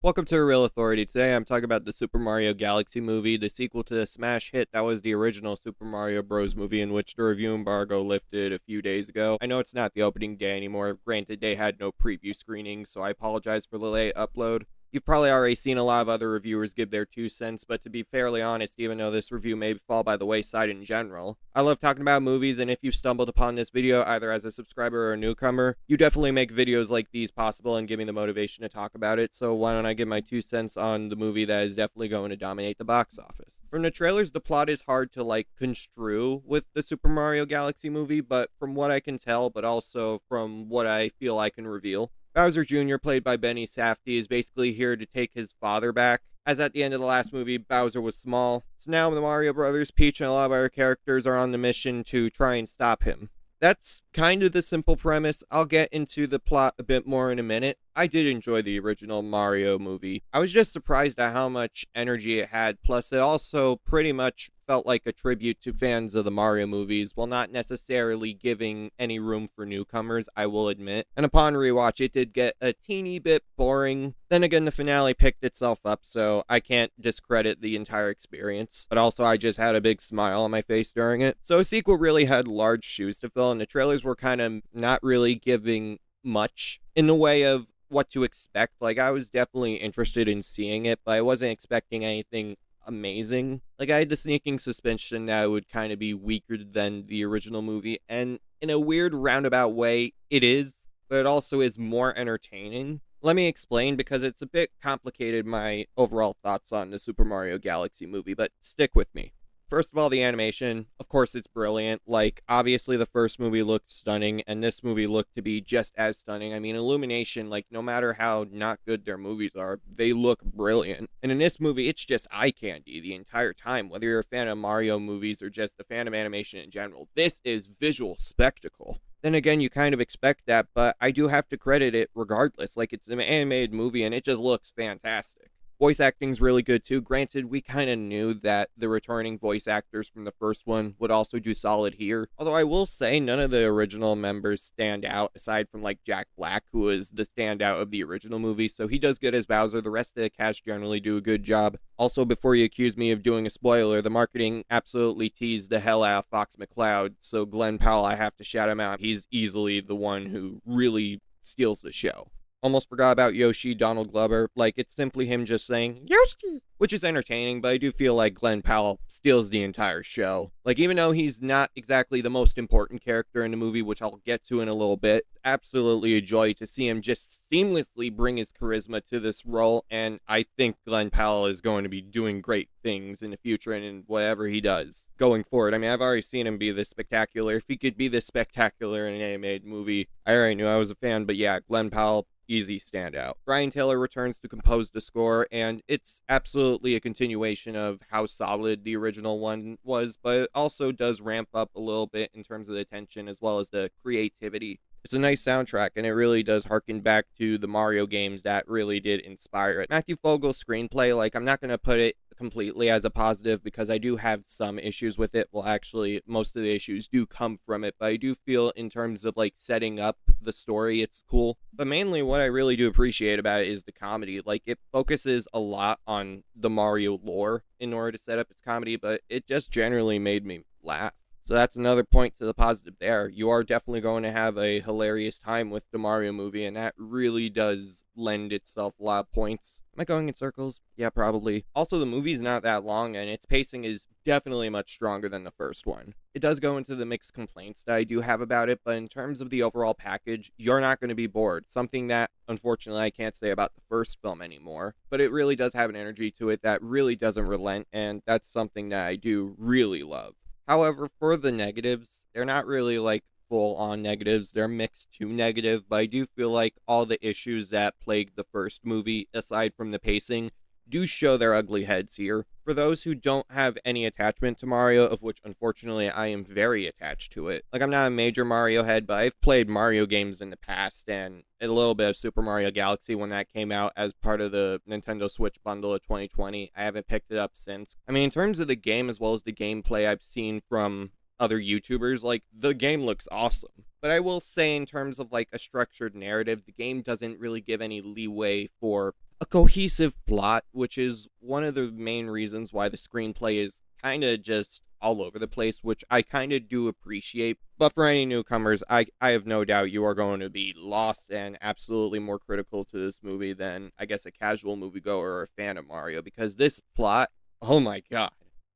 Welcome to A Real Authority. Today I'm talking about the Super Mario Galaxy movie, the sequel to the smash hit that was the original Super Mario Bros. Movie, in which the review embargo lifted a few days ago. I know it's not the opening day anymore. Granted, they had no preview screenings, so I apologize for the late upload. You've probably already seen a lot of other reviewers give their 2 cents, but to be fairly honest, even though this review may fall by the wayside in general, I love talking about movies, and if you've stumbled upon this video either as a subscriber or a newcomer, you definitely make videos like these possible and give me the motivation to talk about it, so why don't I give my 2 cents on the movie that is definitely going to dominate the box office. From the trailers, the plot is hard to construe with the Super Mario Galaxy movie, but from what I can tell, but also from what I feel I can reveal, Bowser Jr., played by Benny Safdie, is basically here to take his father back. As at the end of the last movie, Bowser was small. So now the Mario Brothers, Peach, and a lot of other characters are on the mission to try and stop him. That's kind of the simple premise. I'll get into the plot a bit more in a minute. I did enjoy the original Mario movie. I was just surprised at how much energy it had, plus it also pretty much felt like a tribute to fans of the Mario movies, while not necessarily giving any room for newcomers, I will admit. And upon rewatch, it did get a teeny bit boring. Then again, the finale picked itself up, so I can't discredit the entire experience. But also, I just had a big smile on my face during it. So a sequel really had large shoes to fill, and the trailers were kind of not really giving much in the way of what to expect. Like, I was definitely interested in seeing it, but I wasn't expecting anything amazing. Like, I had the sneaking suspicion that it would kind of be weaker than the original movie, and in a weird roundabout way, it is, but it also is more entertaining. Let me explain, because it's a bit complicated, my overall thoughts on the Super Mario Galaxy movie, but stick with me. First of all, the animation, of course, it's brilliant. Like, obviously, the first movie looked stunning, and this movie looked to be just as stunning. I mean, Illumination, like, no matter how not good their movies are, they look brilliant. And in this movie, it's just eye candy the entire time, whether you're a fan of Mario movies or just a fan of animation in general. This is visual spectacle. Then again, you kind of expect that, but I do have to credit it regardless. Like, it's an animated movie, and it just looks fantastic. Voice acting's really good too. Granted, we kind of knew that the returning voice actors from the first one would also do solid here. Although I will say none of the original members stand out, aside from like Jack Black, who is the standout of the original movie, so he does good as Bowser. The rest of the cast generally do a good job. Also, before you accuse me of doing a spoiler, the marketing absolutely teased the hell out of Fox McCloud, so Glenn Powell, I have to shout him out. He's easily the one who really steals the show. Almost forgot about Yoshi, Donald Glover. Like, it's simply him just saying, Yoshi! Which is entertaining, but I do feel like Glenn Powell steals the entire show. Like, even though he's not exactly the most important character in the movie, which I'll get to in a little bit, absolutely a joy to see him just seamlessly bring his charisma to this role, and I think Glenn Powell is going to be doing great things in the future and in whatever he does going forward. I mean, I've already seen him be this spectacular. If he could be this spectacular in an animated movie, I already knew I was a fan, but yeah, Glenn Powell, easy standout. Brian Taylor returns to compose the score, and it's absolutely a continuation of how solid the original one was, but it also does ramp up a little bit in terms of the tension as well as the creativity. It's a nice soundtrack, and it really does harken back to the Mario games that really did inspire it. Matthew Fogel's screenplay, like, I'm not going to put it completely as a positive because I do have some issues with it. Well, actually, most of the issues do come from it, but I do feel in terms of, like, setting up the story, it's cool. But mainly what I really do appreciate about it is the comedy. Like, it focuses a lot on the Mario lore in order to set up its comedy, but it just generally made me laugh. So that's another point to the positive there. You are definitely going to have a hilarious time with the Mario movie, and that really does lend itself a lot of points. Am I going in circles? Yeah, probably. Also, the movie's not that long, and its pacing is definitely much stronger than the first one. It does go into the mixed complaints that I do have about it, but in terms of the overall package, you're not going to be bored. Something that, unfortunately, I can't say about the first film anymore. But it really does have an energy to it that really doesn't relent, and that's something that I do really love. However, for the negatives, they're not really like full-on negatives. They're mixed to negative, but I do feel like all the issues that plagued the first movie, aside from the pacing, do show their ugly heads here. For those who don't have any attachment to Mario, of which unfortunately I am very attached to it. Like, I'm not a major Mario head, but I've played Mario games in the past, and a little bit of Super Mario Galaxy when that came out as part of the Nintendo Switch bundle of 2020. I haven't picked it up since. I mean, in terms of the game as well as the gameplay I've seen from other YouTubers, like, the game looks awesome. But I will say, in terms of like a structured narrative, the game doesn't really give any leeway for a cohesive plot, which is one of the main reasons why the screenplay is kind of just all over the place, which I kind of do appreciate. But for any newcomers, I have no doubt you are going to be lost and absolutely more critical to this movie than, I guess, a casual moviegoer or a fan of Mario, because this plot, oh my god.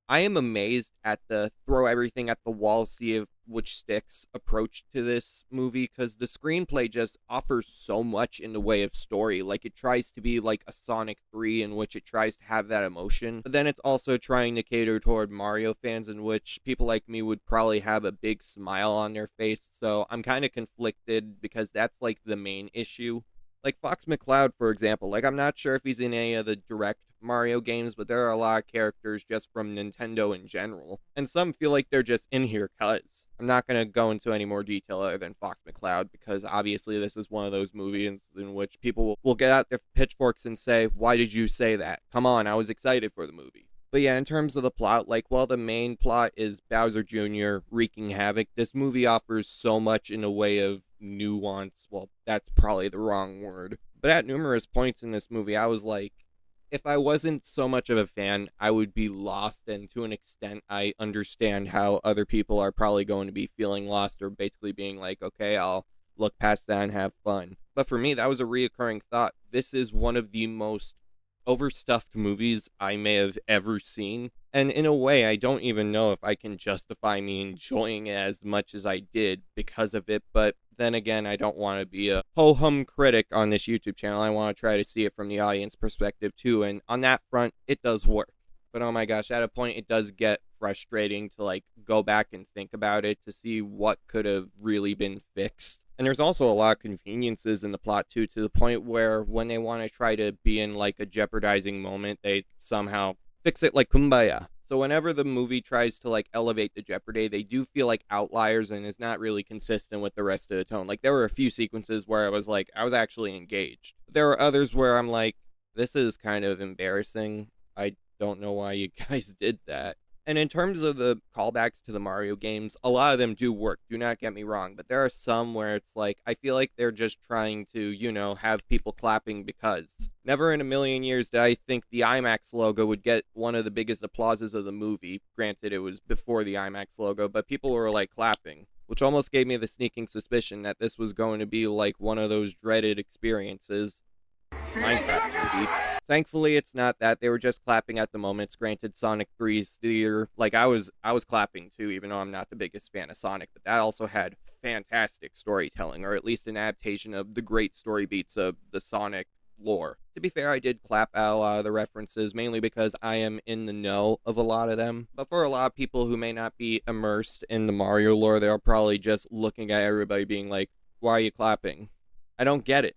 I am amazed at the throw everything at the wall, see if which sticks approach to this movie, because the screenplay just offers so much in the way of story. Like, it tries to be like a Sonic 3 in which it tries to have that emotion, but then it's also trying to cater toward Mario fans, in which people like me would probably have a big smile on their face. So I'm kind of conflicted because that's like the main issue. Like Fox McCloud, for example, like I'm not sure if he's in any of the direct Mario games, but there are a lot of characters just from Nintendo in general. And some feel like they're just in here cuz. I'm not going to go into any more detail other than Fox McCloud, because obviously this is one of those movies in which people will get out their pitchforks and say, why did you say that? Come on, I was excited for the movie. But yeah, in terms of the plot, like, while the main plot is Bowser Jr. wreaking havoc, this movie offers so much in the way of nuance. Well, that's probably the wrong word. But at numerous points in this movie, I was like, if I wasn't so much of a fan, I would be lost, and to an extent, I understand how other people are probably going to be feeling lost, or basically being like, okay, I'll look past that and have fun. But for me, that was a reoccurring thought. This is one of the most overstuffed movies I may have ever seen. And in a way, I don't even know if I can justify me enjoying it as much as I did because of it. But then again, I don't want to be a ho-hum critic on this YouTube channel. I want to try to see it from the audience perspective too. And on that front, it does work. But oh my gosh, at a point, it does get frustrating to like go back and think about it to see what could have really been fixed. And there's also a lot of conveniences in the plot too, to the point where when they want to try to be in like a jeopardizing moment, they somehow fix it like Kumbaya. So whenever the movie tries to like elevate the jeopardy, they do feel like outliers and is not really consistent with the rest of the tone. Like, there were a few sequences where I was like, I was actually engaged. There were others where I'm like, this is kind of embarrassing. I don't know why you guys did that. And in terms of the callbacks to the Mario games, a lot of them do work, do not get me wrong, but there are some where it's like, I feel like they're just trying to, have people clapping because. Never in a million years did I think the IMAX logo would get one of the biggest applauses of the movie. Granted, it was before the IMAX logo, but people were like clapping, which almost gave me the sneaking suspicion that this was going to be like one of those dreaded experiences. Minecraft movie. Thankfully, it's not that. They were just clapping at the moments. Granted, Sonic 3's theater, like, I was clapping too, even though I'm not the biggest fan of Sonic, but that also had fantastic storytelling, or at least an adaptation of the great story beats of the Sonic lore. To be fair, I did clap at a lot of the references, mainly because I am in the know of a lot of them. But for a lot of people who may not be immersed in the Mario lore, they're probably just looking at everybody being like, why are you clapping? I don't get it.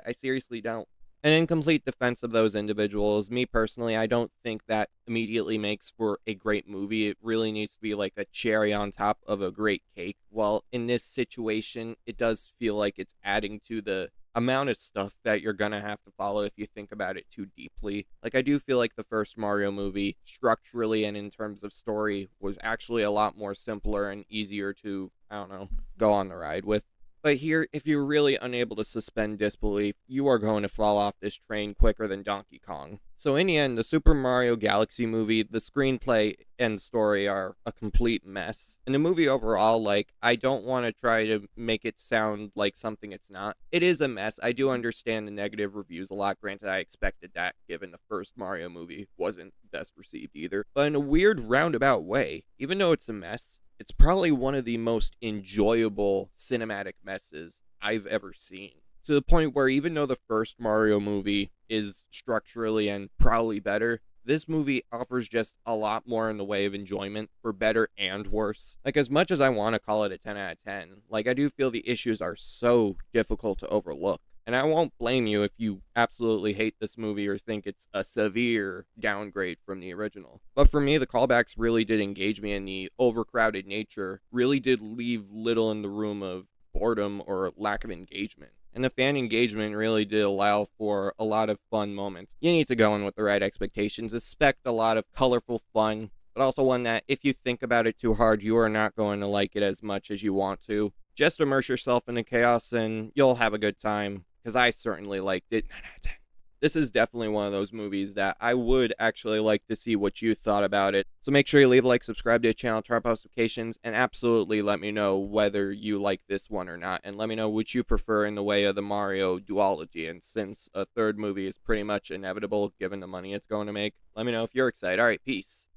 I seriously don't. And in complete defense of those individuals, me personally, I don't think that immediately makes for a great movie. It really needs to be like a cherry on top of a great cake. Well, in this situation, it does feel like it's adding to the amount of stuff that you're gonna have to follow if you think about it too deeply. Like, I do feel like the first Mario movie, structurally and in terms of story, was actually a lot more simpler and easier to, I don't know, go on the ride with. But here, if you're really unable to suspend disbelief, you are going to fall off this train quicker than Donkey Kong. So in the end, the Super Mario Galaxy movie, the screenplay and story are a complete mess. And the movie overall, like, I don't want to try to make it sound like something it's not. It is a mess. I do understand the negative reviews a lot. Granted, I expected that, given the first Mario movie wasn't best received either. But in a weird roundabout way, even though it's a mess, it's probably one of the most enjoyable cinematic messes I've ever seen. To the point where even though the first Mario movie is structurally and probably better, this movie offers just a lot more in the way of enjoyment, for better and worse. Like, as much as I want to call it a 10 out of 10, like, I do feel the issues are so difficult to overlook. And I won't blame you if you absolutely hate this movie or think it's a severe downgrade from the original. But for me, the callbacks really did engage me, and the overcrowded nature really did leave little in the room of boredom or lack of engagement. And the fan engagement really did allow for a lot of fun moments. You need to go in with the right expectations, expect a lot of colorful fun, but also one that, if you think about it too hard, you are not going to like it as much as you want to. Just immerse yourself in the chaos and you'll have a good time. Because I certainly liked it. 9 out of 10. This is definitely one of those movies that I would actually like to see what you thought about it. So make sure you leave a like, subscribe to the channel, turn on post notifications, and absolutely let me know whether you like this one or not. And let me know what you prefer in the way of the Mario duology. And since a third movie is pretty much inevitable given the money it's going to make, let me know if you're excited. All right, peace.